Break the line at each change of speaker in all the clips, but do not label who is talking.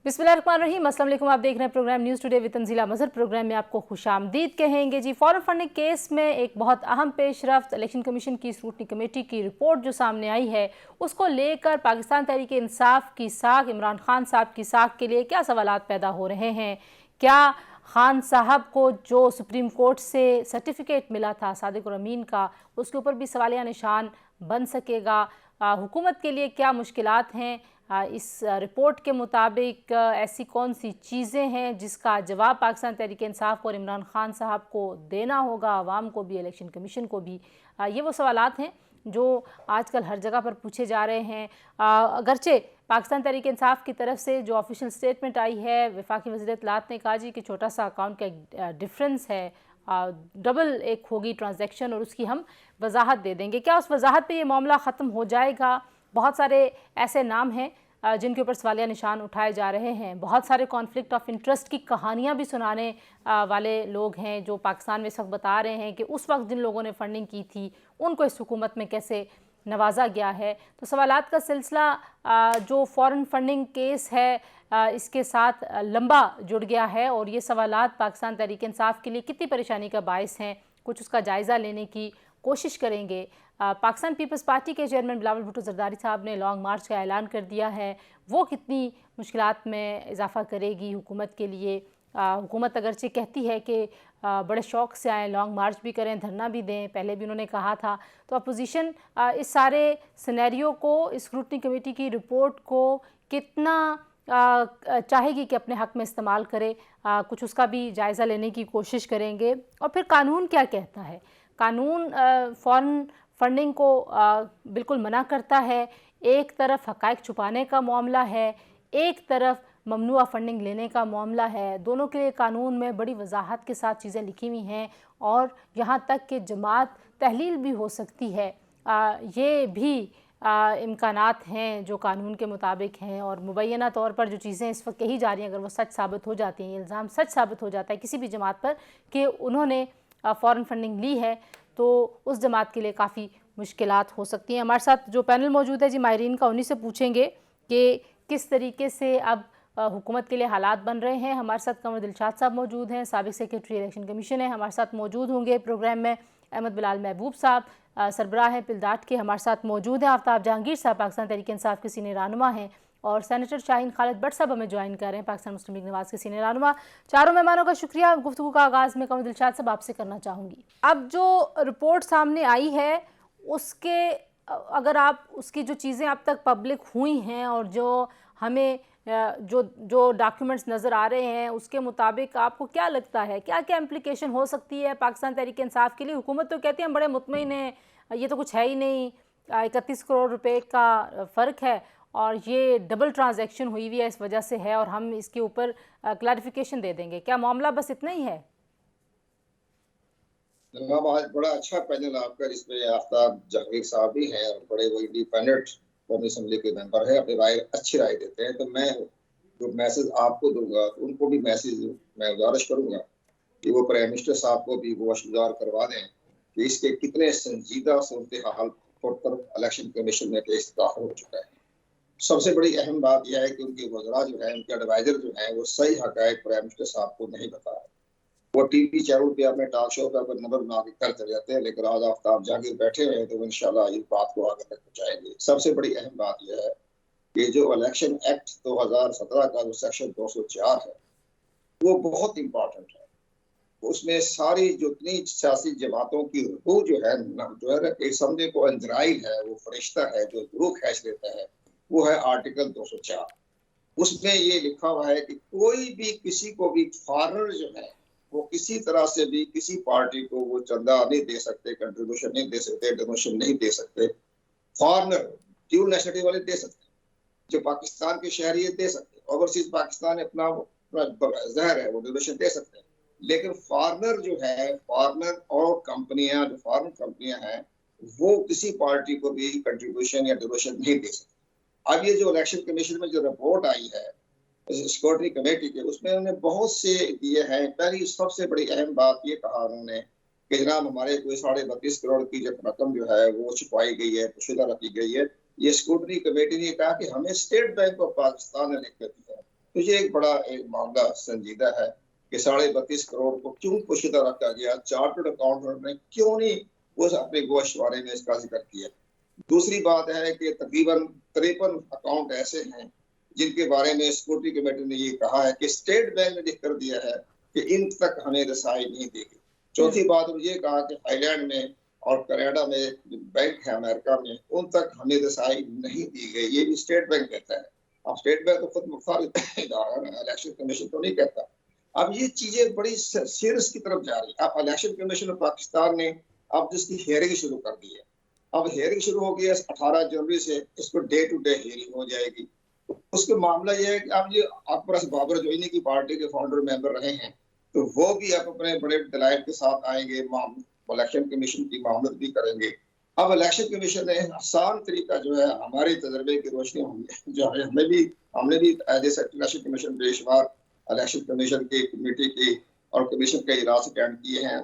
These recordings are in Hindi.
बिस्मिल्लाहिर्रहमानिर्रहीम, अस्सलाम वालेकुम। आप देख रहे हैं programme news today with Tanzeela Mazhar. Programme में आपको खुशामदीद कहेंगे जी। फॉरेन फंडिंग केस में एक बहुत अहम पेशरफ्त इलेक्शन कमीशन की स्क्रूटनी कमेटी की रिपोर्ट जो सामने आई है, उसको लेकर पाकिस्तान तहरीक इंसाफ की साख, इमरान खान साहब की साख के लिए क्या सवालात पैदा हो रहे हैं। क्या खान साहब को जो सुप्रीम कोर्ट से सर्टिफिकेट मिला था सादिक और अमीन का, उसके ऊपर भी सवालिया निशान बन सकेगा। हुकूमत के लिए क्या मुश्किलात हैं। इस रिपोर्ट के मुताबिक ऐसी कौन सी चीज़ें हैं जिसका जवाब पाकिस्तान तहरीक इंसाफ और इमरान खान साहब को देना होगा, आवाम को भी, इलेक्शन कमीशन को भी। ये वो सवालात हैं जो आजकल हर जगह पर पूछे जा रहे हैं। अगरचे पाकिस्तान तहरीक इंसाफ की तरफ से जो ऑफिशियल स्टेटमेंट आई है, वफाकी वज़ीर इत्तलात ने कहा जी कि छोटा सा अकाउंट का एक डिफरेंस है, डबल एक होगी ट्रांजैक्शन और उसकी हम वजाहत दे देंगे। क्या उस वजाहत पे ये मामला ख़त्म हो जाएगा? बहुत सारे ऐसे नाम हैं जिनके ऊपर सवालिया निशान उठाए जा रहे हैं। बहुत सारे कॉन्फ्लिक्ट ऑफ इंटरेस्ट की कहानियां भी सुनाने वाले लोग हैं जो पाकिस्तान में इस वक्त बता रहे हैं कि उस वक्त जिन लोगों ने फंडिंग की थी उनको इस हुकूमत में कैसे नवाजा गया है। तो सवालात का सिलसिला जो फॉरेन फंडिंग केस है इसके साथ लंबा जुड़ गया है और ये सवालात पाकिस्तान तहरीक इंसाफ के लिए कितनी परेशानी का बायस हैं, कुछ उसका जायज़ा लेने की कोशिश करेंगे। पाकिस्तान पीपल्स पार्टी के चेयरमैन बिलावल भुट्टो जरदारी साहब ने लॉन्ग मार्च का ऐलान कर दिया है। वो कितनी मुश्किलात में इजाफा करेगी हुकूमत के लिए। हुकूमत अगरचे कहती है कि बड़े शौक़ से आएँ, लॉन्ग मार्च भी करें, धरना भी दें, पहले भी उन्होंने कहा था। तो अपोजिशन इस सारे सिनेरियो को, इस स्क्रूटनी कमेटी की रिपोर्ट को कितना चाहेगी कि अपने हक़ में इस्तेमाल करे, कुछ उसका भी जायज़ा लेने की कोशिश करेंगे। और फिर कानून क्या कहता है। कानून फॉरेन फंडिंग को बिल्कुल मना करता है। एक तरफ हक़ाइक़ छुपाने का मामला है, एक तरफ ममनुआ फंडिंग लेने का मामला है। दोनों के लिए कानून में बड़ी वजाहत के साथ चीज़ें लिखी हुई हैं और यहाँ तक कि जमात तहलील भी हो सकती है। ये भी इम्कानात हैं जो कानून के मुताबिक हैं और मुबैना तौर पर जो चीज़ें इस वक्त कही जा रही हैं, अगर वो सच साबित हो जाती हैं, ये इल्ज़ाम सच साबित हो जाता है किसी भी जमात पर कि उन्होंने फ़ॉरेन फंडिंग ली है, तो उस जमात के लिए काफ़ी मुश्किलात हो सकती हैं। हमारे साथ जो पैनल मौजूद है जी, माहिरीन का, उन्हीं से पूछेंगे कि किस तरीके से अब हुकूमत के लिए हालात बन रहे हैं। हमारे साथ कंवर दिलशाद साहब मौजूद हैं, साबिक़ सेक्रेटरी इलेक्शन कमीशन है। हमारे साथ मौजूद होंगे प्रोग्राम में अहमद बिलाल महबूब साहब, सरबराह हैं पिलडाट के, हमारे साथ मौजूद हैं। आफ्ताब जहांगीर साहब पाकिस्तान तहरीक इंसाफ के सीनियर रहनुमा हैं और सेनेटर शाहीन खालिद भट्ट साहब हमें ज्वाइन कर रहे हैं, पाकिस्तान मुस्लिम लीग नवाज़ के सीनियर रहनुमा। चारों मेहमानों का शुक्रिया। गुफ्तगू का आगाज़ में कंवर दिलशाद साहब आपसे करना चाहूँगी। अब जो रिपोर्ट सामने आई है उसके अगर आप उसकी जो चीज़ें अब तक पब्लिक हुई हैं और जो हमें जो डॉक्यूमेंट्स नज़र आ रहे हैं उसके मुताबिक आपको क्या लगता है, क्या क्या इम्प्लिकेशन हो सकती है पाकिस्तान तहरीक इंसाफ के लिए। हुकूमत तो कहती है हम बड़े मुतमईन हैं, ये तो कुछ है ही नहीं, 31 करोड़ रुपए का फ़र्क है और ये डबल ट्रांजैक्शन हुई हुई है, इस वजह से है और हम इसके ऊपर क्लैरिफिकेशन दे देंगे। क्या मामला बस इतना ही है?
जनाब, आज बड़ा अच्छा पैनल आपका, जिसमें आफ्ताब जहांगीर साहब भी हैं और बड़े वो इंडिपेंडेंट कौमी असम्बली के मेंबर हैं, अपनी राय अच्छी राय देते हैं। तो मैं जो मैसेज आपको दूंगा तो उनको भी मैसेज मैं गुजारिश करूंगा कि वो प्राइम मिनिस्टर साहब को भी गोशगुजार करवा दें कि इसके कितने संजीदा सूरत हाल पर इलेक्शन कमीशन में केस दाखिल हो चुका है। सबसे बड़ी अहम बात यह है कि उनके वज़रा जो है, उनके एडवाइजर जो है, वो सही हक़ाइक़ प्राइम मिनिस्टर साहब को नहीं बता रहे। वो टीवी चैनल पे अपने टॉक शो पर नंबर बना के कर चले जाते हैं, लेकिन आज आफ्ताब जहांगीर बैठे हुए हैं तो इंशाल्लाह इस बात को आगे तक पहुंचाएंगे। सबसे बड़ी अहम बात यह है कि जो इलेक्शन एक्ट 2017 का जो सेक्शन 204 है वो बहुत इम्पोर्टेंट है। उसमें सारी जितनी सियासी जमातों की रूह जो है एक समझे को अंजराइल है, वो फरिश्ता है जो रूह खींच लेता है, वो है आर्टिकल 204। उसमें ये लिखा हुआ है कि कोई भी किसी को भी फॉरेनर जो है वो किसी तरह से भी किसी पार्टी को वो चंदा नहीं दे सकते, कंट्रीब्यूशन नहीं दे सकते, डोनेशन नहीं दे सकते। फॉरेनर ड्यूल नेशनलिटी वाले दे सकते, जो पाकिस्तान के शहरी दे सकते, ओवरसीज पाकिस्तान अपना जहर है वो डोनेशन दे सकते हैं, लेकिन फॉरेनर जो है, फॉरेनर और कंपनियां, जो फॉरेन कंपनियां हैं, वो किसी पार्टी को भी कंट्रीब्यूशन या डोनेशन नहीं दे सकते। अब ये जो इलेक्शन कमीशन में जो रिपोर्ट आई है सिक्योरिटी कमेटी के, उसमें उन्होंने बहुत से दिए हैं। पहली सबसे बड़ी अहम बात ये कहा उन्होंने कि जनाब हमारे कोई 32.5 करोड़ की जो रकम जो है वो छुपाई गई है, पोशीदा रखी गई है। ये सिक्योरिटी कमेटी ने कहा कि हमें स्टेट बैंक ऑफ पाकिस्तान ने लिख कर दिया है तो ये एक बड़ा एक मामला संजीदा है कि 32.5 करोड़ को क्यों पोशीदा रखा गया, चार्टर्ड अकाउंटेंट ने क्यों नहीं उस अपने गोशवारे में इसका जिक्र किया। दूसरी बात है कि तकरीबन 53 अकाउंट ऐसे हैं जिनके बारे में सिक्योरिटी कमेटी ने ये कहा है कि स्टेट बैंक ने लिख कर दिया है कि इन तक हमें रसाई नहीं देगी। चौथी बात ये कहा कि थाईलैंड में और कनाडा में बैंक है अमेरिका में, उन तक हमें रसाई नहीं दी गई, ये भी स्टेट बैंक कहता है। अब स्टेट बैंक तो खुद मुखालिफ इदारा है, इलेक्शन कमीशन तो नहीं कहता। अब ये चीजें बड़ी सीरियस की तरफ जा रही है। अब इलेक्शन कमीशन ऑफ पाकिस्तान ने अब जिसकी हियरिंग शुरू कर दी है, अब हियरिंग शुरू हो गई है 18 जनवरी से, इसको डे टू डे हियरिंग हो जाएगी। उसका मामला ये है कि अब ये अकबर बाबर जो इन्हीं की पार्टी के फाउंडर मेंबर रहे हैं, तो वो भी अब अपने बड़े दलाइल के साथ आएंगे, इलेक्शन कमीशन की मामलत भी करेंगे। अब इलेक्शन कमीशन ने आसान तरीका जो है हमारे तजर्बे की रोशनी होंगे, जो है हमने भी एज इलेक्शन कमीशन बेशुमार इलेक्शन कमीशन की कमेटी की और कमीशन के इजलास अटेंड किए हैं,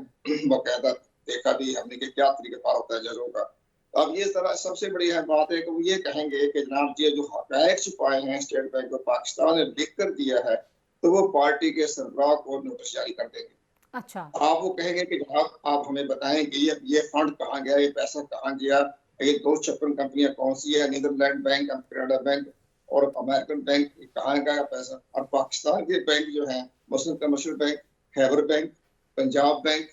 बाकायदा देखा भी हमने कि क्या तरीका होता है जजों का। अब ये तरह सबसे बड़ी बात है कि वो ये कहेंगे कि जनाब जी जो हक़ाइक़ छुपाए हैं स्टेट बैंक ऑफ पाकिस्तान ने लिख कर दिया है, तो वो पार्टी के सरबराह को नोटिस जारी कर देंगे।
अच्छा,
आप वो कहेंगे कि जनाब आप हमें बताएं कि ये फंड कहाँ गया, ये पैसा कहाँ गया, ये 256 कंपनियां कौन सी है, नीदरलैंड बैंक, कनाडा बैंक और अमेरिकन बैंक, कहाँ गया पैसा। और पाकिस्तान के बैंक जो है Muslim commercial bank, Khyber bank, Punjab bank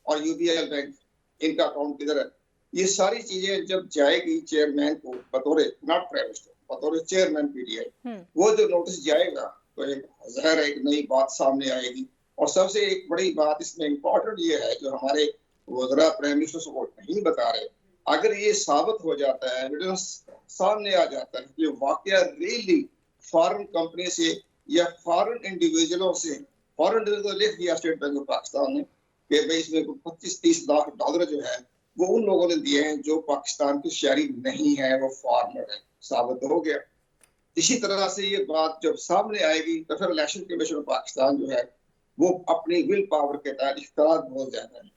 और यूबीएल बैंक, इनका अकाउंट किधर है। ये सारी चीजें जब जाएगी चेयरमैन को बतौर नॉट प्राइवेट बतौर चेयरमैन पीटीआई, वो जो नोटिस जाएगा तो एक ज़ाहिर एक नई बात सामने आएगी। और सबसे एक बड़ी बात इसमें इम्पोर्टेंट ये है जो हमारे वज़रा प्राइम मिनिस्टर को नहीं बता रहे, अगर ये साबित हो जाता है, एविडेंस सामने आ जाता है कि वाकया रियली फॉरेन कंपनी से या फॉरेन इंडिविजुअलों से, फॉरेन इंडिविजुअल लिख दिया स्टेट बैंक ऑफ पाकिस्तान ने कि भाई इसमें 25-30 लाख डॉलर जो है वो उन लोगों ने दिए हैं जो पाकिस्तान के शहरी नहीं है, वो फॉरेनर है, साबित हो गया। इसी तरह से ये बात जब सामने आएगी तो फिर इलेक्शन कमीशन ऑफ पाकिस्तान जो है वो अपनी विल पावर के तहत इख्तियार बहुत ज्यादा है।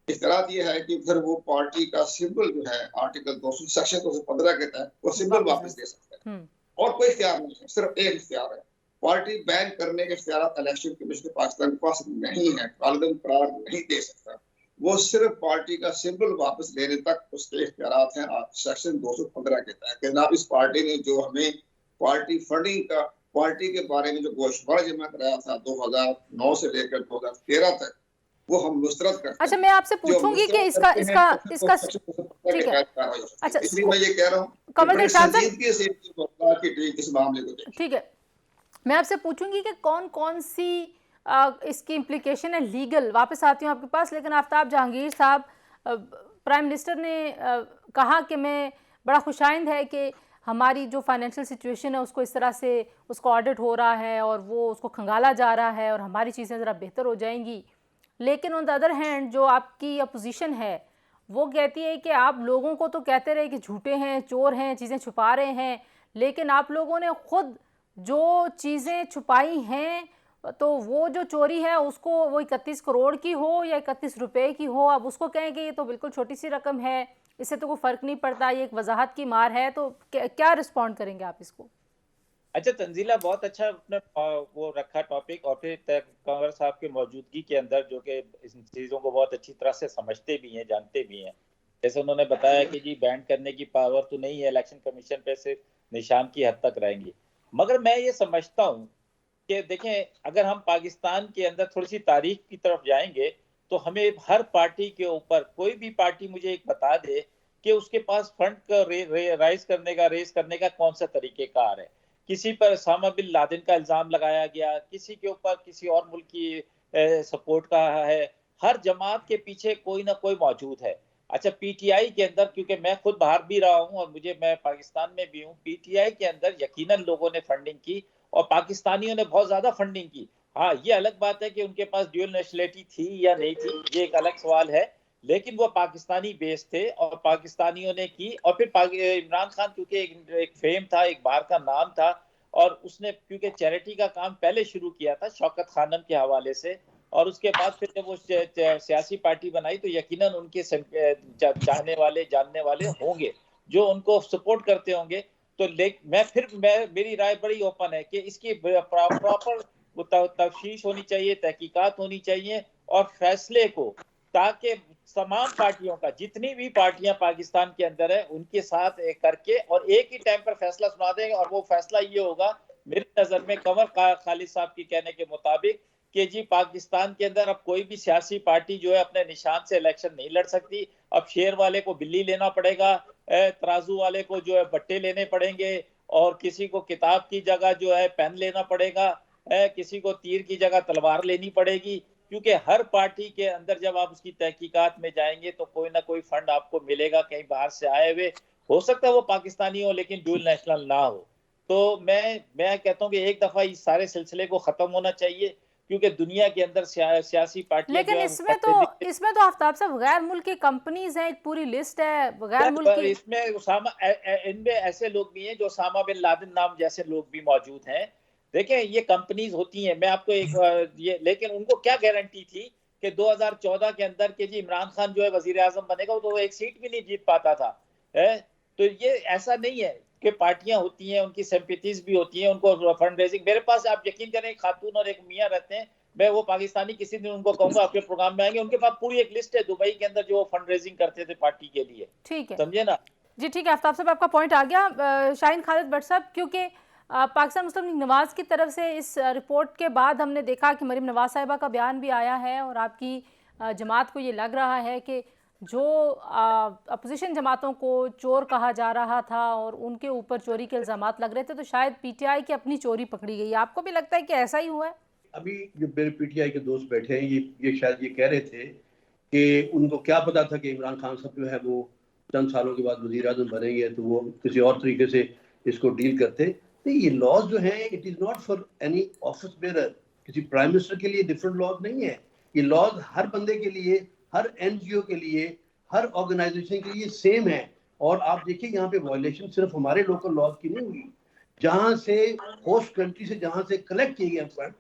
इख्तियार ये है कि फिर वो पार्टी का सिंबल जो है आर्टिकल 200 सेक्शन 215 के तहत वो सिंबल वापस दे सकता है। और कोई इख्तियार नहीं है, सिर्फ एक इख्तियार है, पार्टी बैन करने के इख्तियार इलेक्शन कमीशन पाकिस्तान के पास नहीं है, कालदम करार नहीं दे सकता। वो सिर्फ पार्टी का सिंबल वापस लेने तक उसके इख्तियार हैं सेक्शन 215 के तहत। जनाब इस पार्टी ने जो हमें पार्टी फंडिंग का, पार्टी के बारे में जो गोशवारा जमा कराया था 2009 से लेकर 2013 तक, वो हम मुस्तरद करते हैं।
अच्छा, मैं आपसे पूछूंगी कि इसका ठीक है। अच्छा,
इसलिए मैं ये कह रहा हूँ
कमल
संजीदगी से इस मामले को देखिए।
ठीक है, मैं आपसे पूछूंगी कि कौन कौन सी इसकी इम्प्लीकेशन है लीगल। वापस आती हूँ आपके पास, लेकिन आफ्ताब जहांगीर साहब, प्राइम मिनिस्टर ने कहा कि मैं बड़ा खुशाइंद है कि हमारी जो फाइनेंशियल सिचुएशन है उसको इस तरह से उसका ऑडिट हो रहा है और वो उसको खंगाला जा रहा है और हमारी चीज़ें ज़रा बेहतर हो जाएंगी। लेकिन ऑन द अदर हैंड जो आपकी अपोजिशन है वो कहती है कि आप लोगों को तो कहते रहे कि झूठे हैं, चोर हैं, चीज़ें छुपा रहे हैं, लेकिन आप लोगों ने खुद जो चीज़ें छुपाई हैं, तो वो जो चोरी है उसको वो 31 करोड़ की हो या 31 रुपए की हो, अब उसको कहें कि ये तो बिल्कुल छोटी सी रकम है, इससे तो कोई फ़र्क नहीं पड़ता, ये एक वजाहत की मार है, तो क्या रिस्पॉन्ड करेंगे आप इसको?
अच्छा तंजीला, बहुत अच्छा अपने वो रखा टॉपिक, और फिर कंवर साहब की मौजूदगी के अंदर जो कि इन चीज़ों को बहुत अच्छी तरह से समझते भी हैं, जानते भी हैं। जैसे उन्होंने बताया कि जी बैन करने की पावर तो नहीं है, इलेक्शन कमीशन पे सिर्फ निशान की हद तक रहेंगी। मगर मैं ये समझता हूँ कि देखें, अगर हम पाकिस्तान के अंदर थोड़ी सी तारीख की तरफ जाएंगे तो हमें हर पार्टी के ऊपर, कोई भी पार्टी मुझे एक बता दे कि उसके पास फंड का रेस करने का कौन सा तरीकेकार है। किसी पर उसामा बिन लादेन का इल्जाम लगाया गया, किसी के ऊपर किसी और मुल्क की सपोर्ट का है, हर जमात के पीछे कोई ना कोई मौजूद है। अच्छा, पीटीआई के अंदर, क्योंकि मैं खुद बाहर भी रहा हूं और मैं पाकिस्तान में भी हूं, पीटीआई के अंदर यकीनन लोगों ने फंडिंग की और पाकिस्तानियों ने बहुत ज्यादा फंडिंग की। हाँ, ये अलग बात है कि उनके पास ड्यूअल नेशनलिटी थी या नहीं थी, ये एक अलग सवाल है, लेकिन वो पाकिस्तानी बेस थे और पाकिस्तानियों ने की। और फिर इमरान खान क्योंकि एक फेम था, एक बाहर का नाम था, और उसने क्योंकि चैरिटी का काम पहले शुरू किया था शौकत खानम के हवाले से, और उसके बाद फिर जब वो सियासी पार्टी बनाई तो यकीनन उनके चाहने वाले, जानने वाले होंगे जो उनको सपोर्ट करते होंगे। तो मेरी राय बड़ी ओपन है कि इसकी प्रॉपर तफ्तीश होनी चाहिए, तहकीकात होनी चाहिए और फैसले को, ताकि तमाम पार्टियों का, जितनी भी पार्टियां पाकिस्तान के अंदर है, उनके साथ करके और एक ही टाइम पर फैसला सुना देंगे। और वो फैसला ये होगा मेरी नजर में, कंवर खालिद साहब की कहने के मुताबिक, कि जी पाकिस्तान के अंदर अब कोई भी सियासी पार्टी जो है अपने निशान से इलेक्शन नहीं लड़ सकती। अब शेर वाले को बिल्ली लेना पड़ेगा, तराजू वाले को जो है बट्टे लेने पड़ेंगे, और किसी को किताब की जगह जो है पेन लेना पड़ेगा, किसी को तीर की जगह तलवार लेनी पड़ेगी। क्योंकि हर पार्टी के अंदर जब आप उसकी तहकीकात में जाएंगे तो कोई ना कोई फंड आपको मिलेगा कहीं बाहर से आए हुए, हो सकता है वो पाकिस्तानी हो लेकिन डुअल नेशनल ना हो। तो मैं कहता हूँ कि एक दफा इस सारे सिलसिले को खत्म होना चाहिए, क्योंकि दुनिया के अंदर सियासी पार्टियां,
लेकिन इसमें तो आफ्ताब साहब गैर मुल्की कंपनीज हैं, एक पूरी लिस्ट है गैर मुल्की।
इसमें इनमें ऐसे लोग भी हैं जो उसामा बिन लादेन नाम जैसे लोग भी मौजूद हैं। देखें, ये कंपनीज होती हैं, मैं आपको एक लेकिन उनको क्या गारंटी थी कि 2014 के अंदर के जी इमरान खान जो है वजीर आजम बनेगा, तो वो एक सीट भी नहीं जीत पाता था। तो ये ऐसा नहीं है कि पार्टियां होती हैं, उनकी सिंपैथीज भी होती हैं, उनको फंड रेजिंग। मेरे पास आप यकीन करें खातून और एक मियाँ रहते हैं, मैं वो पाकिस्तानी किसी दिन उनको कहूंगा आपके प्रोग्राम में आएंगे, उनके पास पूरी एक लिस्ट है दुबई के अंदर जो फंड रेजिंग करते थे पार्टी के लिए।
ठीक है,
समझे ना
जी। ठीक है आफ्ताब साहब, आपका पॉइंट आ गया। शाहीन खालिद भट्ट साहब, क्योंकि पाकिस्तान मुस्लिम लीग नवाज की तरफ से इस रिपोर्ट के बाद हमने देखा कि मरीम नवाज साहिबा का बयान भी आया है और आपकी जमात को ये लग रहा है कि जो अपोजिशन जमातों को चोर कहा जा रहा था और उनके ऊपर चोरी के इल्ज़ामात लग रहे थे, तो शायद पीटीआई की अपनी चोरी पकड़ी गई। आपको भी लगता है कि ऐसा ही हुआ है?
अभी जो मेरे पीटीआई के दोस्त बैठे हैं, ये शायद ये कह रहे थे कि उनको क्या पता था कि इमरान खान साहब जो है वो चंद सालों के बाद वज़ीर आज़म बनेंगे, तो वो किसी और तरीके से इसको डील करते। तो ये लॉज जो है, it is not for any office bearer. किसी प्राइम मिनिस्टर के लिए डिफरेंट लॉज नहीं है। ये लॉज हर बंदे के लिए, हर एनजीओ के लिए, हर ऑर्गेनाइजेशन के लिए सेम है। और आप देखिए यहाँ पे वायलेशन सिर्फ हमारे लोकल लॉज की नहीं हुई, जहाँ से होस्ट कंट्री से जहाँ से कलेक्ट किए गए फंड,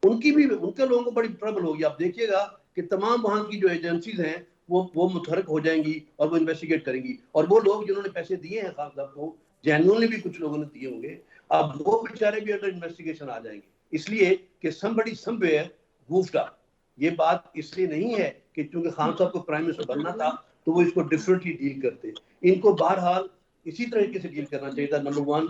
उनके लोगों को बड़ी ट्रबल होगी। आप देखिएगा कि तमाम वहाँ की जो एजेंसीज हैं वो मुतहरक हो जाएंगी और वो इन्वेस्टिगेट करेंगी। और वो लोग जिन्होंने पैसे दिए हैं खान साहब को, जेन्युइनली भी कुछ लोगों ने दिए होंगे, अब वो बेचारे भी अंडर इन्वेस्टिगेशन आ जाएंगे, इसलिए कि somebody somewhere goofed up। ये बात इसलिए नहीं है कि चूंकि खान साहब को प्राइम मिनिस्टर बनना था तो वो इसको डिफरेंटली डील करते। इनको बहरहाल इसी तरीके से डील करना चाहिए था। नंबर 1,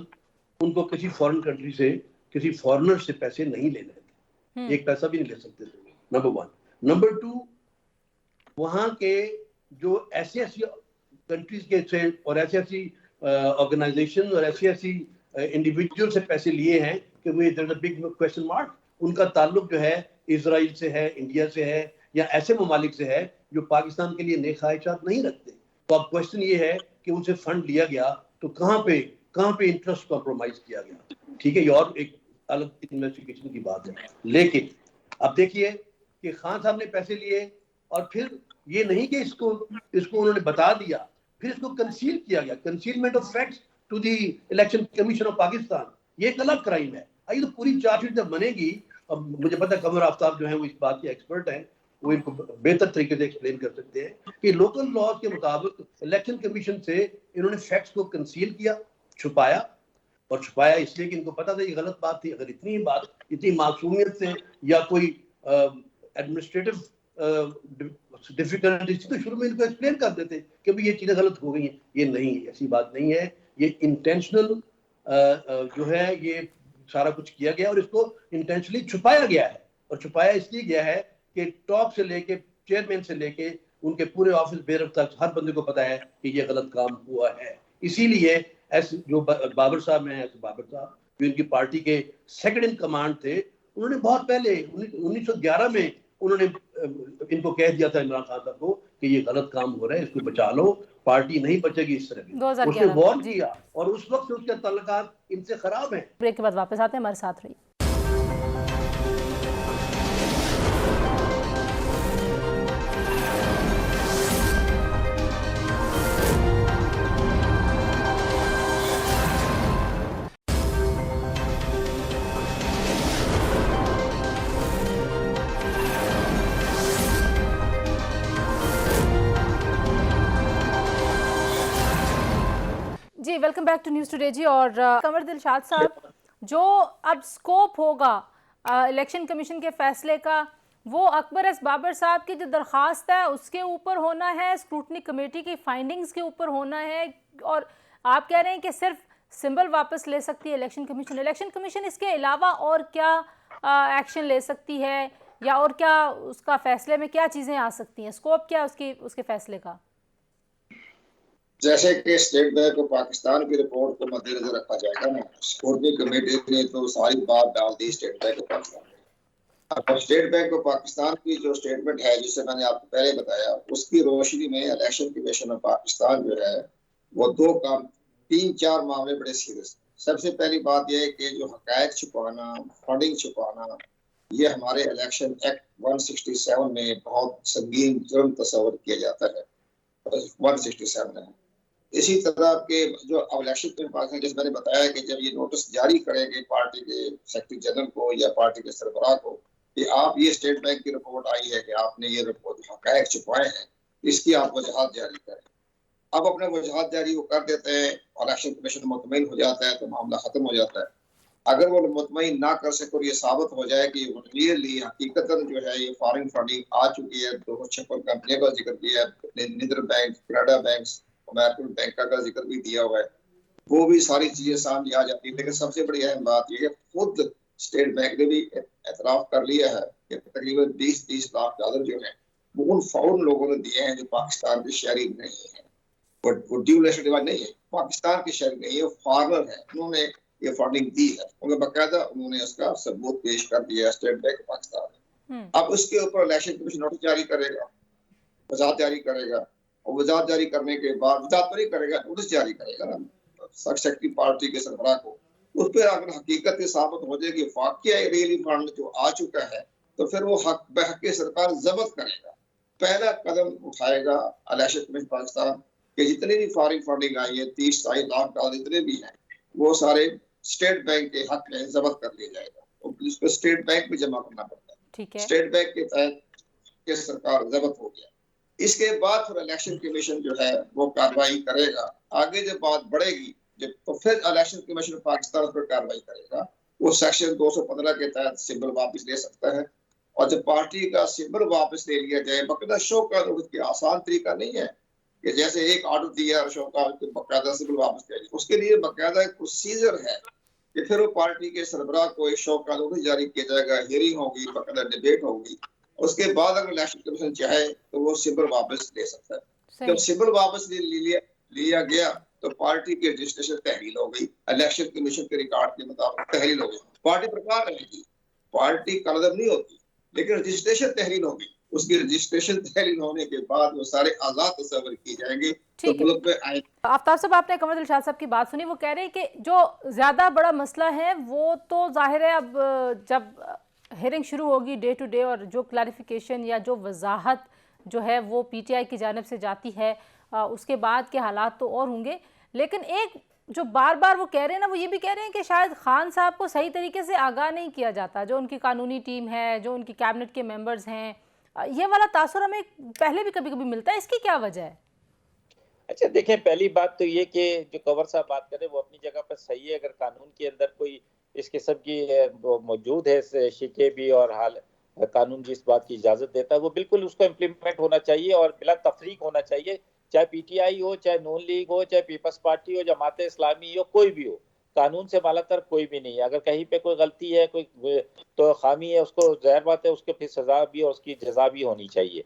उनको किसी फॉरेन कंट्री से, किसी फॉरेनर से पैसे नहीं लेने थे, एक पैसा भी नहीं ले सकते थे, नंबर 1। नंबर 2, वहाँ के जो ऐसी कंट्रीज के से और ऐसी ऑर्गेनाइजेशन और ऐसी इंडिविजुअल से पैसे लिए हैं कि वो there is a big question mark. उनका ताल्लुक जो है इजराइल से है, इंडिया से है, या ऐसे ममालिक से है जो पाकिस्तान के लिए नेक ख्वाहिशात नहीं रखते। तो अब क्वेश्चन ये है कि उनसे फंड लिया गया तो कहाँ पे इंटरेस्ट कॉम्प्रोमाइज किया गया। ठीक है, ये और एक अलग इन्वेस्टिगेशन की बात है। लेकिन अब देखिए कि खान साहब ने पैसे लिए और फिर ये नहीं कि इसको उन्होंने बता दिया, फिर इसको कंसील किया गया। Concealment of facts to the election commission of Pakistan, ये एक अलग क्राइम है। ये तो पूरी चार्जशीट जब बनेगी, अब मुझे पता है कमर आफ्ताब जो है वो इस बात के एक्सपर्ट हैं, वो इनको बेहतर तरीके से एक्सप्लेन कर सकते हैं कि लोकल लॉज के मुताबिक इलेक्शन कमीशन से इन्होंने फैक्ट्स को कंसील किया, छुपाया। और छुपाया इसलिए कि इनको पता था ये गलत बात थी। अगर इतनी मासूमियत से या कोई एडमिनिस्ट्रेटिव डिफिकल्टीज तो शुरू में इनको एक्सप्लेन कर देते कि भाई ये चीजें गलत हो गई हैं। ये नहीं, ऐसी बात नहीं है। ये इंटेंशनल जो है ये सारा कुछ किया गया और इसको इंटेंशनली छुपाया गया है। और छुपाया इसलिए गया है कि टॉप से लेके चेयरमैन से लेके उनके पूरे ऑफिस बेरर तक हर बंदे को पता है कि ये गलत काम हुआ है। इसीलिए ऐसे जो बाबर साहब हैं, बाबर साहब जो इनकी पार्टी के सेकंड इन कमांड थे, उन्होंने बहुत पहले 1911 में उन्होंने इनको कह दिया था इमरान खान साहब को कि ये गलत काम हो रहा है, इसको बचा लो, पार्टी नहीं बचेगी इस तरह। उसने वॉर्न किया और उस वक्त से उसके ताल्लुकात इनसे खराब हैं।
ब्रेक के बाद वापस आते हैं, हमारे साथ रहिए। जी जी welcome back to News Today जी। और कमर दिलशाद साहब, जो अब स्कोप होगा इलेक्शन कमीशन के फैसले का, वो अकबर एस बाबर साहब की जो दरख्वास्त है उसके ऊपर होना है, स्क्रूटनी कमेटी की फाइंडिंग्स के ऊपर होना है, और आप कह रहे हैं कि सिर्फ सिंबल वापस ले सकती है इलेक्शन कमीशन। इलेक्शन कमीशन इसके अलावा और क्या एक्शन ले सकती है, या और क्या उसका फैसले में क्या चीज़ें आ सकती हैं, स्कोप क्या उसके फैसले का?
जैसे कि स्टेट बैंक ऑफ पाकिस्तान की रिपोर्ट को मद्देनजर रखा जाएगा ना, स्क्रूटनी कमेटी ने तो सारी बात डाल दी स्टेट बैंक ऑफ पाकिस्तान में। अब स्टेट बैंक ऑफ पाकिस्तान की जो स्टेटमेंट है, जिसे मैंने आपको पहले बताया, उसकी रोशनी में इलेक्शन कमीशन ऑफ पाकिस्तान जो है वो दो काम, 3-4 मामले बड़े सीरियस। सबसे पहली बात यह है कि जो हकायक छुपाना, फंडिंग छुपाना, ये हमारे इलेक्शन एक्ट 167 में बहुत संगीन जुर्म तस्वर किया जाता है। 167 है। इसी तरह के जो इलेक्शन कमीशन, जैसे मैंने बताया कि जब ये नोटिस जारी करेंगे पार्टी के सेक्रेटरी जनरल को या पार्टी के सरबराह को कि आप ये स्टेट बैंक की रिपोर्ट आई है कि आपने ये रिपोर्ट हकायक छुपाए हैं, इसकी आप वजहात जारी करें। अब अपने वजहात जारी वो कर देते हैं, इलेक्शन कमीशन मुतमईन हो जाता है तो मामला खत्म हो जाता है। अगर वो मुतमईन ना कर सके और ये साबित हो जाए कि क्लियरली हकीकतन जो है ये फॉरेन फंडिंग आ चुकी है, 256 कंपनियों का जिक्र किया है, निदर bank, Canada bank, American bank का जिक्र भी दिया हुआ है, वो भी सारी चीजें सामने आ जाती है। लेकिन सबसे बड़ी अहम बात यह है, खुद स्टेट बैंक ने भी एतराफ कर लिया है कि तकरीबन 20-30 लाख डॉलर जो है वो उन फौरन लोगों ने दिए हैं जो पाकिस्तान के शहरी नहीं है, वो ड्यूरेशन डिवाइड नहीं है, पाकिस्तान के शहरी नहीं है, फॉरनर है, उन्होंने ये फंडिंग दी है, उन्हें बकायदा उन्होंने उसका सबूत पेश कर दिया है स्टेट बैंक पाकिस्तान ने। अब उसके ऊपर इलेक्शन कमीशन नोटिस जारी करेगा, वजाहत जारी करेगा, और वजाहत जारी करने के बाद वजाहत तो नहीं करेगा, नोटिस जारी करेगा ना सेक्रेटरी पार्टी के सरबराह को। उस पर अगर हकीकत साबित हो जाएगी वाकई रियली फंड जो आ चुका है, तो फिर वो हक बहक सरकार जब्त करेगा, पहला कदम उठाएगा इलेक्शन कमीशन पाकिस्तान के जितनी भी फॉरेन फंडिंग आई है, 30-40 लाख डॉलर जितने भी हैं, वो सारे स्टेट बैंक के हक में जब्त कर लिया जाएगा, और इसको स्टेट बैंक में जमा करना पड़ता है। ठीक है, स्टेट बैंक के तहत के सरकार जब्त हो गया। इसके बाद फिर इलेक्शन कमीशन जो है वो कार्रवाई करेगा। आगे जब बात बढ़ेगी जब, तो फिर इलेक्शन कमीशन पाकिस्तान पर कार्रवाई करेगा। वो सेक्शन 215 के तहत सिंबल वापस ले सकता है, और जब पार्टी का सिंबल वापस ले लिया जाए, बाकायदा शो का उसकी आसान तरीका नहीं है कि जैसे एक ऑर्डर दिया शो का बाकायदा सिंबल वापस ले लिया, उसके लिए बाकायदा एक प्रोसीजर है कि फिर वो पार्टी के सरबराह को एक शो का नोटिस जारी किया जाएगा, हियरिंग होगी, बाकायदा डिबेट होगी, उसके बाद अगर इलेक्शन कमीशन चाहे तो वो सिंबल वापस ले सकता है। जब सिंबल वापस लिया गया तो पार्टी की रजिस्ट्रेशन तहरील हो गई, इलेक्शन कमीशन के रिकॉर्ड के मुताबिक तहरील हो गई, पार्टी प्रकार रहेगी, पार्टी कलदम नहीं होती, लेकिन रजिस्ट्रेशन तहरील होगी। उसकी रजिस्ट्रेशन तहरील होने के बाद वो सारे आजाद तस्वर की जाएंगे तो मुल्क में आए।
आफ्ताब साहब, आपने कमर दिलशाद साहब की बात सुनी, वो कह रहे हैं कि जो ज्यादा बड़ा मसला है वो तो जाहिर है अब जब हियरिंग शुरू होगी डे टू डे, और जो क्लैरिफिकेशन या जो वजाहत जो है वो पीटीआई की जानिब से जाती है, उसके बाद के हालात तो और होंगे। लेकिन एक जो बार बार वो कह रहे हैं ना, वो ये भी कह रहे हैं कि शायद खान साहब को सही तरीके से आगाह नहीं किया जाता, जो उनकी कानूनी टीम है, जो उनकी कैबिनेट के मेंबर्स हैं, ये वाला तासुर हमें पहले भी कभी कभी मिलता है, इसकी क्या वजह है?
अच्छा देखें, पहली बात तो ये कि जो कंवर साहब बात कर रहे हैं वो अपनी जगह पर सही है। अगर कानून के अंदर कोई इस किस्म की मौजूद है शिके भी, और हाल कानून जिस बात की इजाजत देता है वो बिल्कुल उसको इम्प्लीमेंट होना चाहिए और बिला तफरीक होना चाहिए, चाहे पीटीआई हो, चाहे नून लीग हो, चाहे पीपल्स पार्टी हो, जमात इस्लामी हो, कोई भी हो, कानून से मालातर कोई भी नहीं है। अगर कहीं पे कोई गलती है, कोई तो खामी है, उसको जाहिर बात है उसके फिर सजा भी और उसकी जजा भी होनी चाहिए।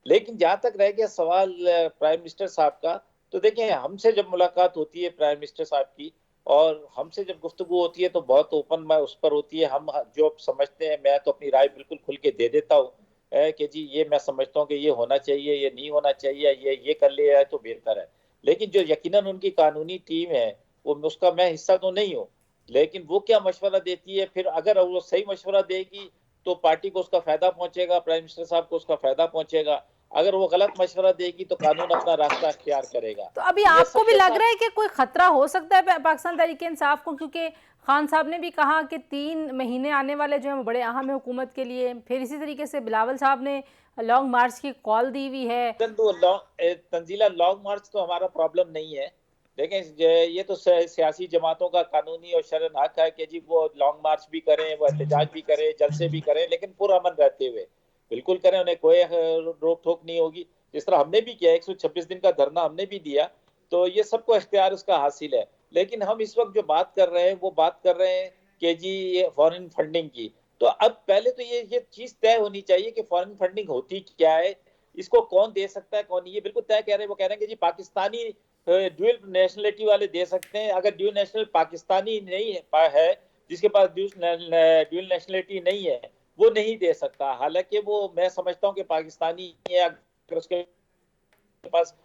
लेकिन जहां तक रह गया सवाल प्राइम मिनिस्टर साहब का, तो देखें हमसे जब मुलाकात होती है प्राइम मिनिस्टर साहब की और हमसे जब गुफ्तगू होती है तो बहुत ओपन में उस पर होती है। हम जो समझते हैं, मैं तो अपनी राय बिल्कुल खुल के दे देता हूँ कि जी ये मैं समझता हूँ कि ये होना चाहिए, ये नहीं होना चाहिए, ये कर लिया है तो बेहतर है। लेकिन जो यकीनन उनकी कानूनी टीम है वो उसका मैं हिस्सा तो नहीं हूँ, लेकिन वो क्या मशवरा देती है, फिर अगर वो सही मशवरा देगी तो पार्टी को उसका फायदा पहुंचेगा, प्राइम मिनिस्टर साहब को उसका फायदा पहुंचेगा। अगर वो गलत मशवरा देगी तो कानून अपना रास्ता अख्तियार करेगा।
तो अभी आपको भी लग रहा है कि कोई खतरा हो सकता है पाकिस्तान तहरीक इंसाफ को, क्योंकि खान साहब ने भी कहा कि 3 महीने आने वाले जो है बड़े अहम है हुकूमत के लिए। फिर इसी तरीके से बिलावल साहब ने लॉन्ग मार्च की कॉल दी हुई है।
तंजीला, लॉन्ग मार्च तो हमारा प्रॉब्लम नहीं है, देखें ये तो सियासी जमातों का कानूनी और शरअन हक है कि जी वो लॉन्ग मार्च भी करें, वो एहतजाज भी करें, जलसे भी करें, लेकिन पुरअमन रहते हुए बिल्कुल करें, उन्हें कोई रोक टोक नहीं होगी। जिस तरह हमने भी किया, 126 दिन का धरना हमने भी दिया, तो ये सबको इख्तियार उसका हासिल है। लेकिन हम इस वक्त जो बात कर रहे हैं वो बात कर रहे हैं कि जी ये फॉरेन फंडिंग की। तो अब पहले तो ये चीज तय होनी चाहिए कि फॉरेन फंडिंग होती क्या है, इसको कौन दे सकता है कौन नहीं। ये बिल्कुल तय कह रहे हैं, वो कह रहे हैं कि जी पाकिस्तानी ड्यूअल नेशनलिटी वाले दे सकते हैं। अगर ड्यूअल नेशनल पाकिस्तानी नहीं है, जिसके पास ड्यूअल नेशनलिटी नहीं है, वो नहीं दे सकता। हालांकि वो मैं समझता हूँ कि पाकिस्तानी है, अगर उसके पास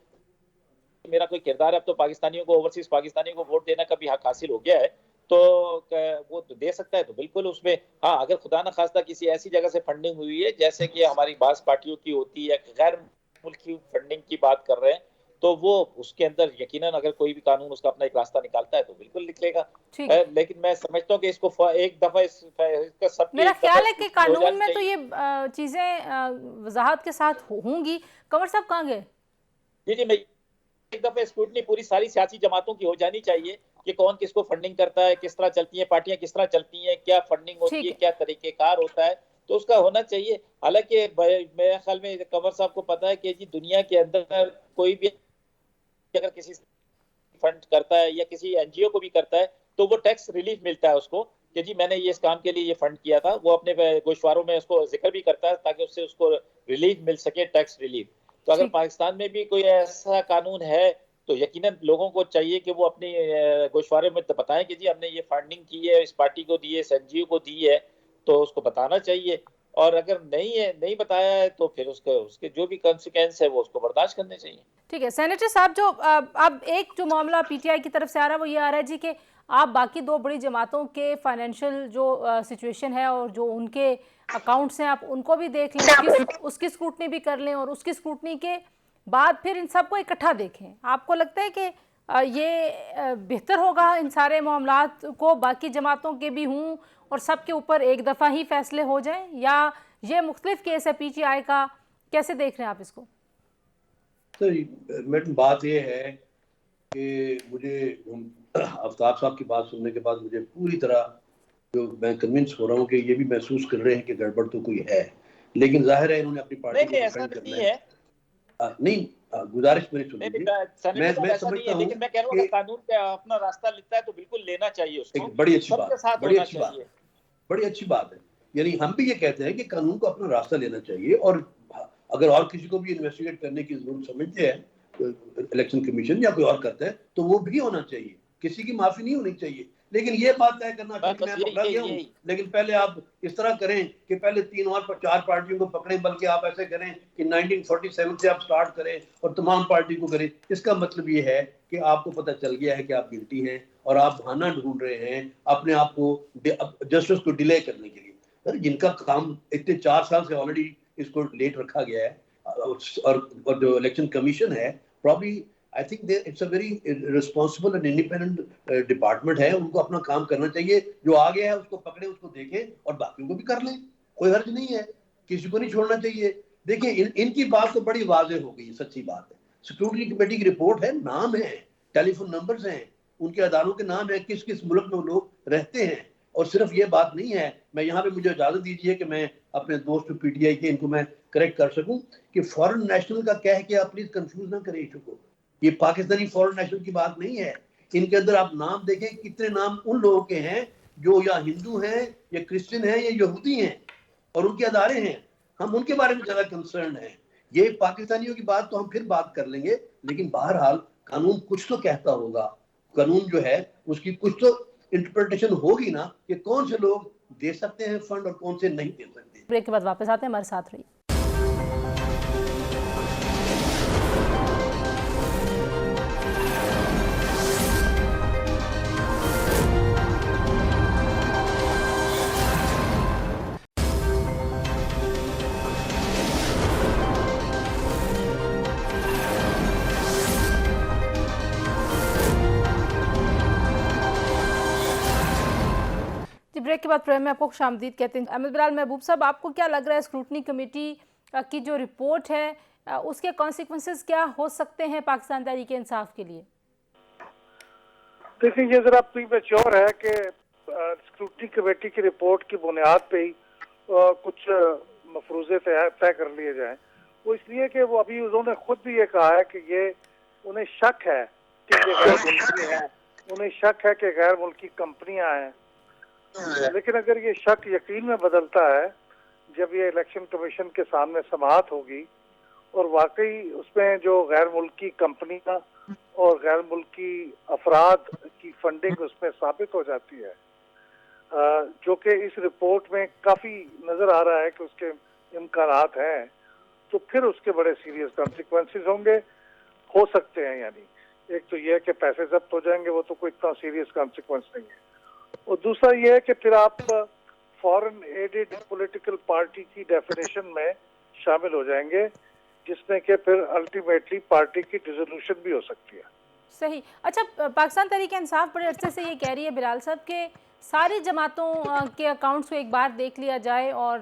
मेरा कोई किरदार है, अब तो पाकिस्तानियों को, ओवरसीज पाकिस्तानियों को वोट देना का भी हक हासिल हो गया है, तो वो तो दे सकता है। तो बिल्कुल उसमें हाँ, अगर खुदा न खास्ता किसी ऐसी जगह से फंडिंग हुई है जैसे कि हमारी बास पार्टियों की होती है, गैर मुल्की फंडिंग की बात कर रहे हैं, तो वो उसके अंदर यकीनन अगर कोई भी कानून उसका अपना एक रास्ता निकालता है तो बिल्कुल निकलेगा। लेकिन मैं समझता हूँ कि इसको एक दफा इसका सब
मेरा ख्याल है कि कानून में तो ये चीजें वजाहत के साथ होंगी। कंवर साहब कहाँ गए?
जी मैं एक दफे स्क्रूटनी पूरी सारी सियासी जमातों की हो जानी चाहिए कि कौन किसको फंडिंग करता है, किस तरह चलती है पार्टियां, किस तरह चलती हैं, क्या फंडिंग होती है, क्या तरीकेकार होता है, तो उसका होना चाहिए। हालांकि मेरे ख्याल में कंवर साहब को पता है कि जी दुनिया के अंदर कोई भी अगर किसी फंड करता है या किसी एनजीओ को भी करता है तो वो टैक्स रिलीफ मिलता है उसको कि जी मैंने ये इस काम के लिए ये फंड किया था। वो अपने गोशवारों में उसको जिक्र भी करता है ताकि उससे उसको रिलीफ मिल सके, टैक्स रिलीफ। तो अगर पाकिस्तान में भी कोई ऐसा कानून है तो यकीनन लोगों को चाहिए कि वो अपनी गोशवारे में बताएं कि जी हमने ये फंडिंग की है, इस पार्टी को दी है, इस एनजीओ को दी है, तो उसको बताना चाहिए। और अगर नहीं बताया है तो फिर उसके जो भी कॉन्सिक्वेंस है वो उसको बर्दाश्त करने चाहिए।
ठीक है सेनेटर साहब, जो अब एक जो मामला पीटीआई की तरफ से आ रहा है वो ये आ रहा है जी कि आप बाकी दो बड़ी जमातों के फाइनेंशियल जो सिचुएशन है और जो उनके अकाउंट्स हैं आप उनको भी देख लें, उसकी स्क्रूटनी भी कर लें और उसकी स्क्रूटनी के बाद फिर इन सबको इकट्ठा देखें। आपको लगता है कि ये बेहतर होगा इन सारे मामलात को बाकी जमातों के भी हों और सबके ऊपर एक दफ़ा ही फैसले हो जाएं, या ये मुख्तलिफ केस है पीटीआई का? कैसे देख रहे हैं आप इसको?
तो मैडम बात ये है कि मुझे आफ्ताब साहब की बात सुनने के बाद मुझे पूरी तरह जो मैं कन्विंस हो रहा हूँ कि ये भी महसूस कर रहे हैं कि गड़बड़ तो कोई है, लेकिन जाहिर है इन्होंने अपनी पार्टी को डिफेंड करना है। नहीं, गुजारिश मेरी सुन लीजिए। मैं समझता हूँ,
लेकिन मैं कह रहा हूँ कानून का अपना रास्ता लेता है तो बिल्कुल लेना चाहिए उसको।
बड़ी अच्छी बात है। यानी हम भी ये कहते हैं कि कानून को अपना रास्ता लेना चाहिए, और अगर और किसी को भी इन्वेस्टिगेट करने की जरूरत समझते हैं इलेक्शन कमीशन या कोई और करता है तो वो भी होना चाहिए, किसी की माफी नहीं होनी चाहिए। लेकिन ये बात तय करना चाहिए मैं पकड़ा गया हूँ, लेकिन पहले आप इस तरह करें कि पहले 3 और 4 पार्टियों को पकड़ें, बल्कि आप ऐसे करें कि 1947 से आप स्टार्ट करें और तमाम पार्टी को करें। इसका मतलब ये है कि आपको पता चल गया है कि आप गिल्टी हैं और आप बहाना ढूंढ रहे हैं अपने आप को जस्टिस को डिले करने के लिए। जिनका काम इतने 4 साल से ऑलरेडी इसको लेट रखा गया है, और जो इलेक्शन कमीशन है probably I think it's a very responsible and independent department है, उनको अपना काम करना चाहिए। जो आ गया है उसको पकड़े, उसको देखें और बाकियों को भी कर लें, कोई हर्ज नहीं है, किसी को नहीं छोड़ना चाहिए। देखिए इनकी बात तो बड़ी वाज़ेह हो गई, सच्ची बात है। सिक्योरिटी कमेटी की रिपोर्ट है, नाम है, टेलीफोन नंबर्स हैं, उनके अदारों के नाम है, किस किस मुल्क में वो लोग रहते हैं। और सिर्फ ये बात नहीं है, मैं यहाँ पे मुझे इजाजत दीजिए कि मैं अपने दोस्त पीटीआई के इनको मैं करेक्ट कर सकूं कि फॉरेन नेशनल का कह के आप प्लीज कंफ्यूज ना करें इशू को। ये पाकिस्तानी फॉरेन नेशनल की बात नहीं है। इनके अंदर आप नाम देखें, कितने नाम उन लोगों के हैं जो या हिंदू हैं या क्रिश्चियन हैं या यहूदी हैं और उनके अदारे हैं, हम उनके बारे में ज्यादा कंसर्न है। ये पाकिस्तानियों की बात तो हम फिर बात कर लेंगे, लेकिन बहरहाल कानून कुछ तो कहता होगा, कानून जो है उसकी कुछ तो इंटरप्रिटेशन होगी ना कि कौन से लोग दे सकते हैं फंड और कौन से नहीं दे सकते।
ब्रेक के बाद वापस आते हैं, हमारे साथ रहिए। ब्रेक के बाद प्रोग्राम में आपको खुशामदीद कहते हैं। अहमद बिलाल महबूब साहब, आपको क्या लग रहा है स्क्रूटनी कमेटी की जो रिपोर्ट है उसके कॉन्सिक्वेंसेस क्या हो सकते हैं पाकिस्तान तहरीक इंसाफ के लिए?
देखिए ये जरा प्रीमेच्योर है कि स्क्रूटनी कमेटी की रिपोर्ट की बुनियाद पे ही कुछ मफरूजे तय कर लिए जाएं। वो इसलिए कि वो अभी उन्होंने खुद भी ये कहा है कि ये उन्हें शक है कि ये गैर मुल्की हैं, उन्हें शक है कि गैर मुल्की कंपनियां हैं। लेकिन अगर ये शक यकीन में बदलता है जब ये इलेक्शन कमीशन के सामने समाअत होगी और वाकई उसमें जो गैर मुल्की कंपनियां और गैर मुल्की अफराद की फंडिंग उसमें साबित हो जाती है, जो कि इस रिपोर्ट में काफ़ी नज़र आ रहा है कि उसके इम्कानात हैं, तो फिर उसके बड़े सीरियस कॉन्सिक्वेंसेस होंगे, हो सकते हैं। यानी एक तो यह है कि पैसे जब्त हो जाएंगे, वो तो कोई इतना सीरियस कॉन्सिक्वेंस नहीं है। और दूसरा यह है कि फिर आप फॉरेन एडेड पॉलिटिकल पार्टी की डेफिनेशन में शामिल हो जाएंगे, जिसमें कि फिर अल्टीमेटली पार्टी की डिसोल्यूशन भी हो सकती है।
सही। अच्छा, पाकिस्तान तहरीक-ए-इंसाफ बड़े अरसे से ये कह रही है बिलाल साहब कि सारी जमातों के अकाउंट्स को एक बार देख लिया जाए, और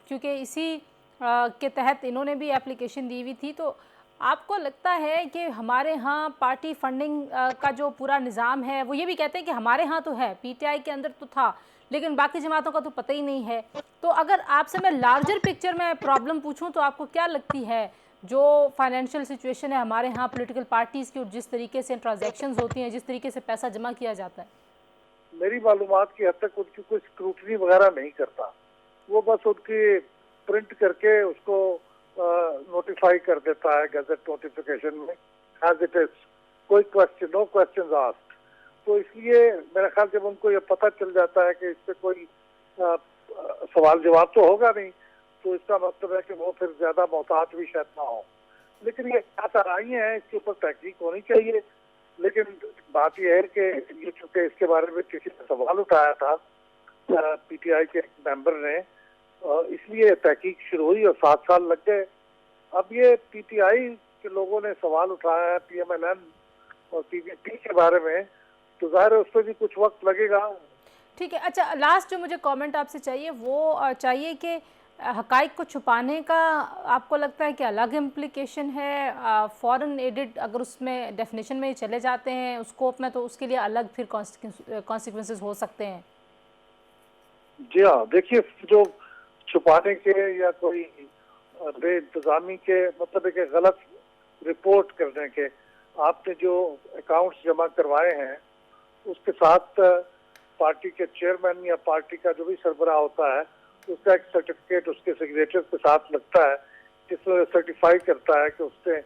क्योंकि इसी के तहत इन्होंने भी एप्लीकेशन दी हुई थी, तो आपको लगता है कि हमारे यहाँ पार्टी फंडिंग का जो पूरा निज़ाम है, वो ये भी कहते हैं कि हमारे यहाँ तो है, पीटीआई के अंदर तो था, लेकिन बाकी जमातों का तो पता ही नहीं है। तो अगर आपसे मैं लार्जर पिक्चर में प्रॉब्लम पूछूं तो आपको क्या लगती है जो फाइनेंशियल सिचुएशन है हमारे यहाँ पॉलिटिकल पार्टीज़ की, और जिस तरीके से ट्रांजैक्शंस होती हैं, जिस तरीके से पैसा जमा किया जाता है?
मेरी मालूमात की हद तक उनकी कोई स्क्रूटनी वगैरह नहीं करता, वो बस उनकी प्रिंट करके उसको नोटिफाई कर देता है गजट नोटिफिकेशन में एज इट इज, कोई क्वेश्चन, नो क्वेश्चन आस्क्ड। तो इसलिए मेरा ख्याल जब उनको ये पता चल जाता है कि इस पर कोई सवाल जवाब तो होगा नहीं, तो इसका मतलब है कि वो फिर ज्यादा मोहतात भी शायद ना हो। लेकिन ये क्या तराई है, इसके ऊपर तहकीक होनी चाहिए। लेकिन बात यह है कि ये चूंकि इसके बारे में किसी ने सवाल उठाया था पीटीआई के मेंबर ने, इसलिए तहकीक शुरू हुई और 7 साल लग गए। अब ये पीटीआई के लोगों ने सवाल उठाया है पीएमएलएन और पीवीपी के बारे में, तो जाहिर है उस पर भी कुछ वक्त लगेगा।
ठीक है। अच्छा, लास्ट जो मुझे कमेंट आपसे चाहिए वो चाहिए कि हकाइक को छुपाने का आपको लगता है कि अलग इम्प्लिकेशन है, फॉरेन एडिड अगर उसमें डेफिनेशन में चले जाते हैं उस स्कोप में, तो उसके लिए अलग फिर कॉन्सिक्वेंसेस हो सकते हैं?
जी हाँ, देखिए जो छुपाने के या कोई बेइंतजामी के मतलब एक गलत रिपोर्ट करने के, आपने जो अकाउंट्स जमा करवाए हैं उसके साथ पार्टी के चेयरमैन या पार्टी का जो भी सरबराह होता है उसका एक सर्टिफिकेट उसके सिग्नेचर के साथ लगता है, जिसमें सर्टिफाई करता है कि उसने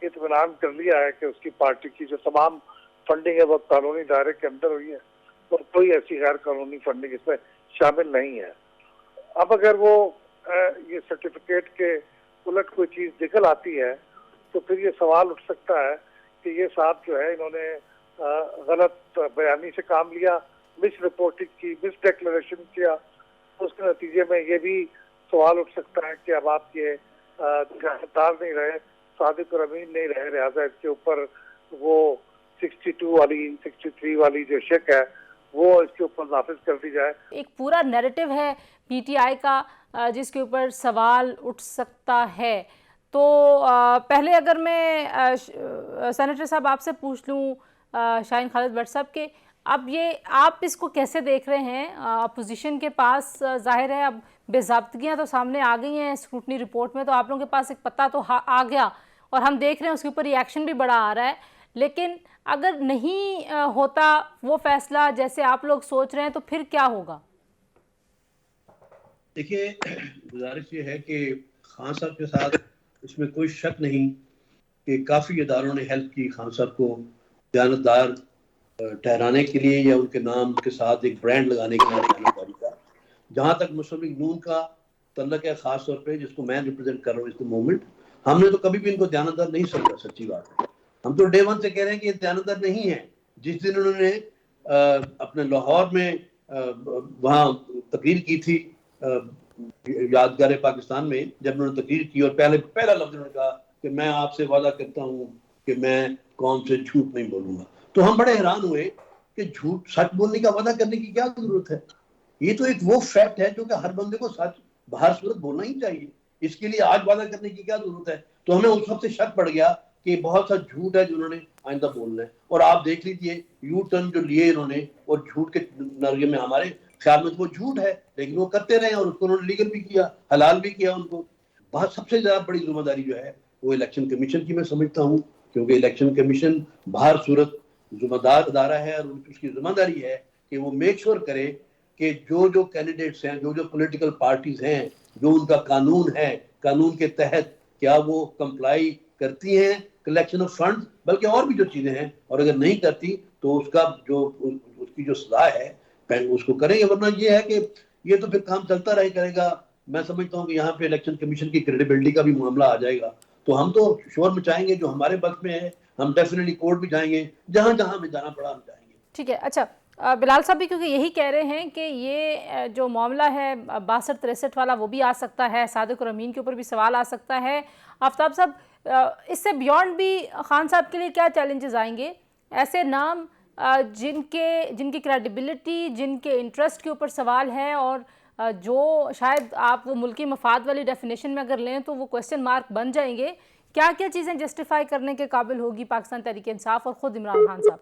इत्मीनान कर लिया है कि उसकी पार्टी की जो तमाम फंडिंग है वो कानूनी दायरे के अंदर हुई है और कोई ऐसी गैर कानूनी फंडिंग इसमें शामिल नहीं है। अब अगर वो ये सर्टिफिकेट के उलट कोई चीज़ निकल आती है तो फिर ये सवाल उठ सकता है कि ये साहब जो है इन्होंने गलत बयानी से काम लिया, मिस रिपोर्टिंग की, मिस डिक्लेरेशन किया। उसके नतीजे में ये भी सवाल उठ सकता है कि अब आप ये जानदार नहीं रहे, सादिक और अमीन नहीं रहे, लिहाजा इसके ऊपर वो 63 वाली जो शेक है वो इसके ऊपर नाफिज कर दी जाए। एक
पूरा नैरेटिव है पीटीआई का जिसके ऊपर सवाल उठ सकता है। तो पहले अगर मैं सेनेटर साहब आपसे पूछ लूँ, शाहीन खालिद भट्ट साहब के, अब ये आप इसको कैसे देख रहे हैं? अपोजिशन के पास जाहिर है अब बेज़ाब्तगियाँ तो सामने आ गई हैं स्क्रूटनी रिपोर्ट में, तो आप लोगों के पास एक पता तो आ गया और हम देख रहे हैं उसके ऊपर रिएक्शन भी बड़ा आ रहा है। लेकिन अगर नहीं होता वो फैसला जैसे आप लोग सोच रहे हैं तो फिर क्या होगा?
देखिए, गुजारिश ये है कि खान साहब के साथ इसमें कोई शक नहीं कि काफ़ी इदारों ने हेल्प की खान साहब को दयानतदार ठहराने के लिए या उनके नाम के साथ एक ब्रांड लगाने के लिए जानकारी का। जहाँ तक मुस्लिम लीग नून का तल्लक है, ख़ास तौर पे जिसको मैं रिप्रेजेंट कर रहा हूँ इस मोमेंट, हमने तो कभी भी इनको दयानतदार नहीं समझा। सच्ची बात है, हम तो डे वन से कह रहे हैं कि ये दयानतदार नहीं है। जिस दिन उन्होंने अपने लाहौर में वहाँ तकरीर की थी यादगार पाकिस्तान में, जब उन्होंने तकरीर की और पहला लफ्ज़ उन्होंने कहा कि मैं आपसे वादा करता हूँ कि मैं कौम से झूठ नहीं बोलूँगा, तो हम बड़े हैरान हुए कि झूठ सच बोलने का वादा करने की क्या जरूरत है? ये तो एक वो फैक्ट है जो कि हर बंदे को सच बाहर सूरत बोलना ही चाहिए। इसके लिए आज वादा करने की क्या जरूरत है? तो हमें उस वक्त से शक पड़ गया कि बहुत सा झूठ है जो उन्होंने आइंदा बोलना है। और आप देख लीजिए यू टर्न जो लिए इन्होंने, और झूठ के नजरिए में हमारे ख्याल में तो वो झूठ है, लेकिन वो करते रहे और उसको उन्होंने लीगल भी किया, हलाल भी किया उनको। बहुत सबसे ज्यादा बड़ी जिम्मेदारी जो है वो इलेक्शन कमीशन की मैं समझता हूँ, क्योंकि इलेक्शन कमीशन बाहर सूरत जिम्मेदार अदारा है और उसकी जिम्मेदारी है कि वो मेक श्योर करे कि जो जो कैंडिडेट्स हैं, जो जो पॉलिटिकल पार्टीज हैं, जो उनका कानून है, कानून के तहत क्या वो कंप्लाई करती हैं कलेक्शन ऑफ फंड, बल्कि और भी जो चीजें हैं, और अगर नहीं करती तो उसका जो उसकी जो सजा है उसको करेंगे। वरना ये है कि ये तो फिर काम चलता रहे करेगा। मैं समझता हूँ कि यहाँ पे इलेक्शन कमीशन की क्रेडिबिलिटी का भी मामला आ जाएगा। तो हम तो शोर मचाएंगे जो हमारे बस में है, हम डेफिनेटली कोर्ट भी जाएंगे, जहां जहां हमें जाना पड़ा हम जाएंगे।
ठीक है। अच्छा, बिलाल साहब भी क्योंकि यही कह रहे हैं कि ये जो मामला है 62-63 वाला वो भी आ सकता है, सादिक और अमीन के ऊपर भी सवाल आ सकता है। आफ्ताब साहब, इससे बियॉन्ड भी खान साहब के लिए क्या चैलेंजेस आएंगे? ऐसे नाम जिनकी क्रेडिबिलिटी, जिनके इंटरेस्ट के ऊपर सवाल है, और जो शायद आप वो मुल्की मफाद वाली डेफिनेशन में अगर लें तो वो क्वेश्चन मार्क बन जाएंगे। क्या क्या चीज़ें जस्टिफाई करने के काबिल होगी पाकिस्तान तहरीक इंसाफ और ख़ुद इमरान खान साहब?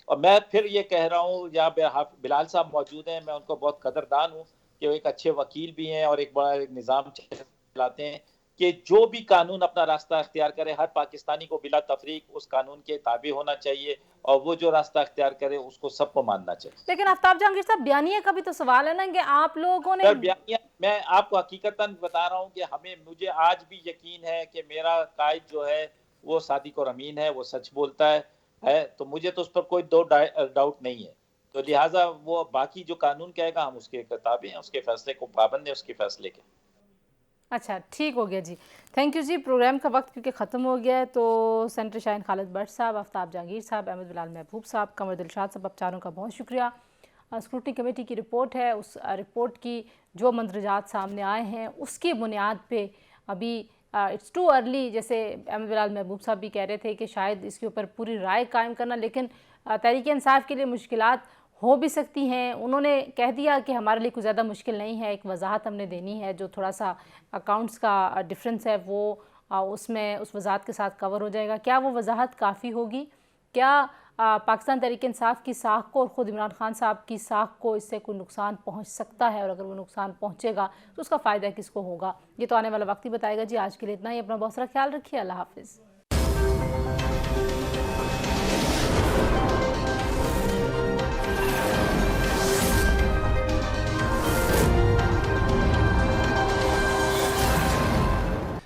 और मैं फिर ये कह रहा हूँ, यहाँ पे बिलाल साहब मौजूद हैं, मैं उनको बहुत कदरदान हूँ कि वो एक अच्छे वकील भी हैं और एक बड़ा एक निज़ाम चलाते हैं कि जो भी कानून अपना रास्ता अख्तियार करे, हर पाकिस्तानी को बिला तफरीक उस कानून के ताबे होना चाहिए, और वो जो रास्ता अख्तियार करे उसको सबको मानना चाहिए।
लेकिन आफ्ताब जहांगीर साहब, बयानिया का भी तो सवाल है ना कि आप लोगों ने
बयानिया, मैं आपको हकीकतन बता रहा हूँ कि मुझे आज भी यकीन है कि मेरा कायद जो है वो सादिक और अमीन है, वो सच बोलता है, तो मुझे तो उस पर कोई दो डाउट नहीं है। तो लिहाजा वो बाकी जो कानून कहेगा हम उसके किताबें हैं, उसके फैसले को पाबंद है, उसके फैसले के।
अच्छा, ठीक हो गया जी, थैंक यू जी। प्रोग्राम का वक्त क्योंकि ख़त्म हो गया है, तो सेंटर शाहीन खालिद भट्ट साहब, आफ्ताब जहांगीर साहब, अहमद बिलाल महबूब साहब, कमर दिलशाद साहब, आप चारों का बहुत शुक्रिया। स्क्रूटनी कमेटी की रिपोर्ट है, उस रिपोर्ट की जो मंदरजात सामने आए हैं उसकी बुनियाद पे अभी इट्स टू अर्ली, जैसे अहमद बिलाल महबूब साहब भी कह रहे थे कि शायद इसके ऊपर पूरी राय कायम करना, लेकिन तहरीक इंसाफ के लिए मुश्किलात हो भी सकती हैं। उन्होंने कह दिया कि हमारे लिए कुछ ज़्यादा मुश्किल नहीं है, एक वजाहत हमने देनी है, जो थोड़ा सा अकाउंट्स का डिफरेंस है वो उसमें उस वजाहत के साथ कवर हो जाएगा। क्या वो वजाहत काफ़ी होगी? क्या पाकिस्तान तहरीक इंसाफ की साख को और ख़ुद इमरान खान साहब की साख को इससे कोई नुकसान पहुंच सकता है? और अगर वो नुकसान पहुंचेगा तो उसका फ़ायदा किसको होगा? ये तो आने वाला वक्त ही बताएगा जी। आज के लिए इतना ही। अपना बहुत सारा ख्याल रखिए। अल्लाह हाफिज़।